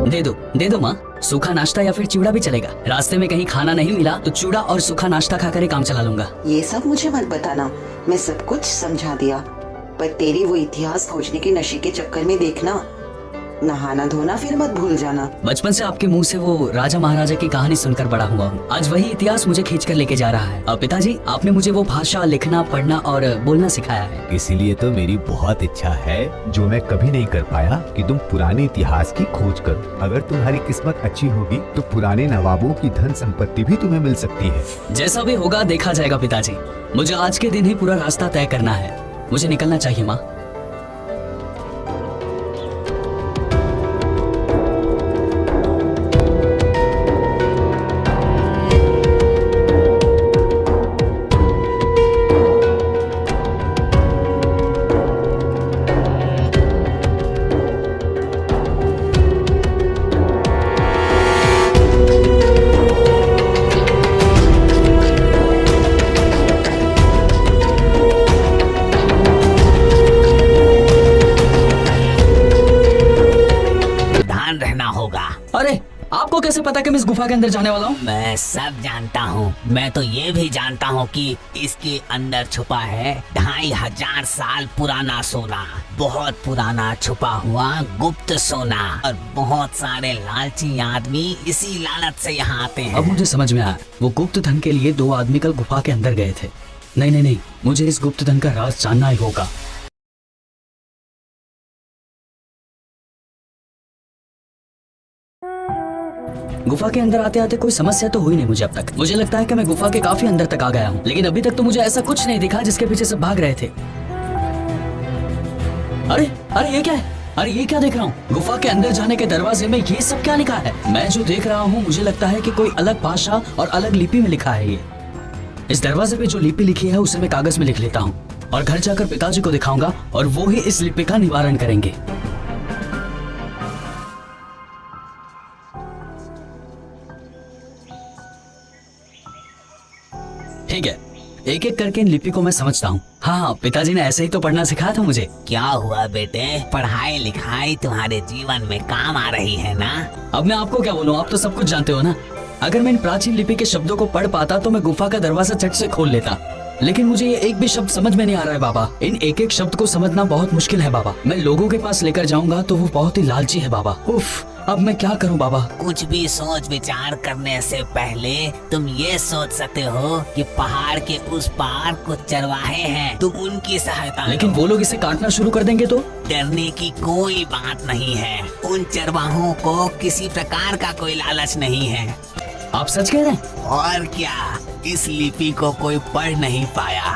दे दो माँ। सूखा नाश्ता या फिर चूड़ा भी चलेगा। रास्ते में कहीं खाना नहीं मिला तो चूड़ा और सूखा नाश्ता खाकर ही काम चला लूंगा। ये सब मुझे मत बताना, मैं सब कुछ समझा दिया। पर तेरी वो इतिहास खोजने के नशे के चक्कर में देखना, नहाना धोना फिर मत भूल जाना। बचपन से आपके मुंह से वो राजा महाराजा की कहानी सुनकर बड़ा हुआ हूँ। आज वही इतिहास मुझे खींच कर लेके जा रहा है। अब पिताजी, आपने मुझे वो भाषा लिखना, पढ़ना और बोलना सिखाया है। इसीलिए तो मेरी बहुत इच्छा है, जो मैं कभी नहीं कर पाया, कि तुम पुराने इतिहास की खोज करो। अगर तुम्हारी किस्मत अच्छी होगी तो पुराने नवाबों की धन संपत्ति भी तुम्हें मिल सकती है। जैसा भी होगा देखा जाएगा पिताजी। मुझे आज के दिन ही पूरा रास्ता तय करना है। मुझे निकलना चाहिए माँ। अरे आपको कैसे पता कि मैं इस गुफा के अंदर जाने वाला हूँ? मैं सब जानता हूँ। मैं तो ये भी जानता हूँ कि इसके अंदर छुपा है 2500 साल पुराना सोना, बहुत पुराना छुपा हुआ गुप्त सोना, और बहुत सारे लालची आदमी इसी लालच से यहाँ आते हैं। अब मुझे समझ में आया, वो गुप्त धन के लिए 2 आदमी कल गुफा के अंदर गए थे। नहीं, मुझे इस गुप्त धन का राज जानना ही होगा। गुफा के अंदर आते आते कोई समस्या तो हुई नहीं मुझे अब तक। मुझे लगता है कि मैं गुफा के काफी अंदर तक आ गया हूँ, लेकिन अभी तक तो मुझे ऐसा कुछ नहीं दिखा जिसके पीछे सब भाग रहे थे। अरे ये क्या है? अरे ये क्या देख रहा हूँ? गुफा के अंदर जाने के दरवाजे में ये सब क्या लिखा है? मैं जो देख रहा हूँ मुझे लगता है कि कोई अलग भाषा और अलग लिपि में लिखा है ये। इस दरवाजे पे जो लिपि लिखी है उसे मैं कागज में लिख लेता हूँ और घर जाकर पिताजी को दिखाऊंगा और वो ही इस लिपि का निवारण करेंगे। ठीक है, एक एक करके इन लिपि को मैं समझता हूँ। हाँ, पिताजी ने ऐसे ही तो पढ़ना सिखाया था मुझे। क्या हुआ बेटे, पढ़ाई लिखाई तुम्हारे जीवन में काम आ रही है ना? अब मैं आपको क्या बोलूँ, आप तो सब कुछ जानते हो ना। अगर मैं इन प्राचीन लिपि के शब्दों को पढ़ पाता तो मैं गुफा का दरवाजा झट से खोल लेता, लेकिन मुझे ये एक भी शब्द समझ में नहीं आ रहा है बाबा। इन एक एक शब्द को समझना बहुत मुश्किल है बाबा। मैं लोगों के पास लेकर जाऊंगा तो वो बहुत ही लालची है बाबा। उफ, अब मैं क्या करूं बाबा? कुछ भी सोच विचार करने से पहले तुम ये सोच सकते हो कि पहाड़ के उस पार कुछ चरवाहे हैं, तुम उनकी सहायता। लेकिन वो लोग इसे काटना शुरू कर देंगे तो? डरने की कोई बात नहीं है, उन चरवाहों को किसी प्रकार का कोई लालच नहीं है। आप सच कह रहे हैं? और क्या, इस लिपि को कोई पढ़ नहीं पाया।